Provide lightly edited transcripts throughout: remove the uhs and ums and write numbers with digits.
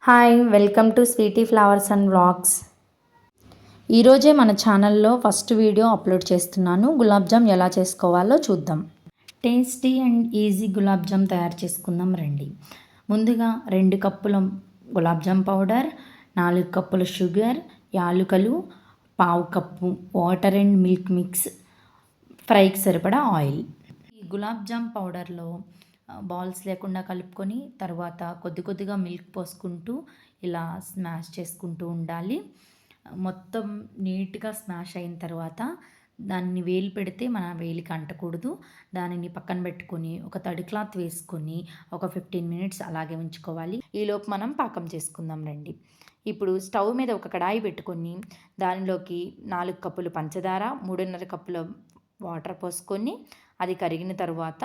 Hi welcome to sweety flowers and vlogs. ఈరోజే మన ఛానల్లో ఫస్ట్ వీడియో అప్లోడ్ చేస్తున్నాను. గులాబ్ జామ్ ఎలా చేసుకోవాలో చూద్దాం. Tasty and easy gulab jam తయారు చేసుకుందాం రండి. ముందుగా 2 కప్పుల గులాబ్ జామ్ పౌడర్, 4 కప్పుల షుగర్, యాలకులు, 1/2 cup water and milk mix, ఫ్రైకి సరిపడా ఆయిల్. ఈ గులాబ్ జామ్ పౌడర్లో బాల్స్ లేకుండా కలుపుకొని తర్వాత కొద్దిగా మిల్క్ పోసుకుంటూ ఇలా స్మాష్ చేసుకుంటూ ఉండాలి. మొత్తం నీట్గా స్మాష్ అయిన తర్వాత దాన్ని వేలు పెడితే మన వేలికి అంటకూడదు. దానిని పక్కన పెట్టుకొని ఒక తడి క్లాత్ వేసుకొని ఒక 15 మినిట్స్ అలాగే ఉంచుకోవాలి. ఈలోపు మనం పాకం చేసుకుందాం రండి. ఇప్పుడు స్టవ్ మీద ఒక కడాయి పెట్టుకొని దానిలోకి 4 కప్పులు పంచదార, 3.5 కప్పుల వాటర్ పోసుకొని అది కరిగిన తర్వాత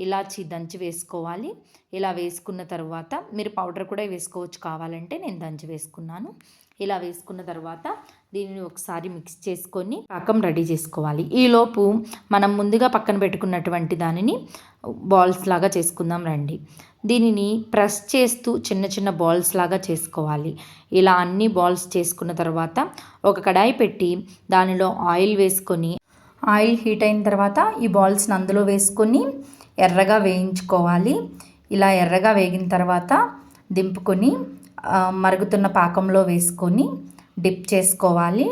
ఇలాచి దంచి వేసుకోవాలి. ఇలా వేసుకున్న తర్వాత మీరు పౌడర్ కూడా వేసుకోవచ్చు, కావాలంటే నేను దంచి వేసుకున్నాను. ఇలా వేసుకున్న తర్వాత దీనిని ఒకసారి మిక్స్ చేసుకొని పాకం రెడీ చేసుకోవాలి. ఈలోపు మనం ముందుగా పక్కన పెట్టుకున్నటువంటి దానిని బాల్స్ లాగా చేసుకుందాం రండి. దీనిని ప్రెస్ చేస్తూ చిన్న చిన్న బాల్స్ లాగా చేసుకోవాలి. ఇలా అన్ని బాల్స్ చేసుకున్న తర్వాత ఒక కడాయి పెట్టి దానిలో ఆయిల్ వేసుకొని ఆయిల్ హీట్ అయిన తర్వాత ఈ బాల్స్ని అందులో వేసుకొని ఎర్రగా వేయించుకోవాలి. ఇలా ఎర్రగా వేగిన తర్వాత దింపుకొని మరుగుతున్న పాకంలో వేసుకొని డిప్ చేసుకోవాలి.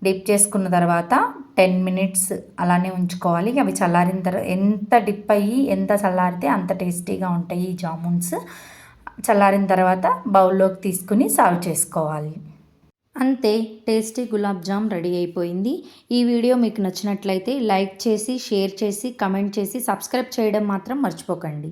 డిప్ చేసుకున్న తర్వాత 10 మినిట్స్ అలానే ఉంచుకోవాలి. అవి చల్లారిన తర్వాత ఎంత డిప్ అయ్యి ఎంత చల్లారితే అంత టేస్టీగా ఉంటాయి ఈ జామున్స్. చల్లారిన తర్వాత బౌల్లోకి తీసుకుని సర్వ్ చేసుకోవాలి. అంతే, టేస్టీ గులాబ్ జామ్ రెడీ అయిపోయింది. ఈ వీడియో మీకు నచ్చినట్లయితే లైక్ చేసి, షేర్ చేసి, కమెంట్ చేసి, సబ్స్క్రైబ్ చేయడం మాత్రం మర్చిపోకండి.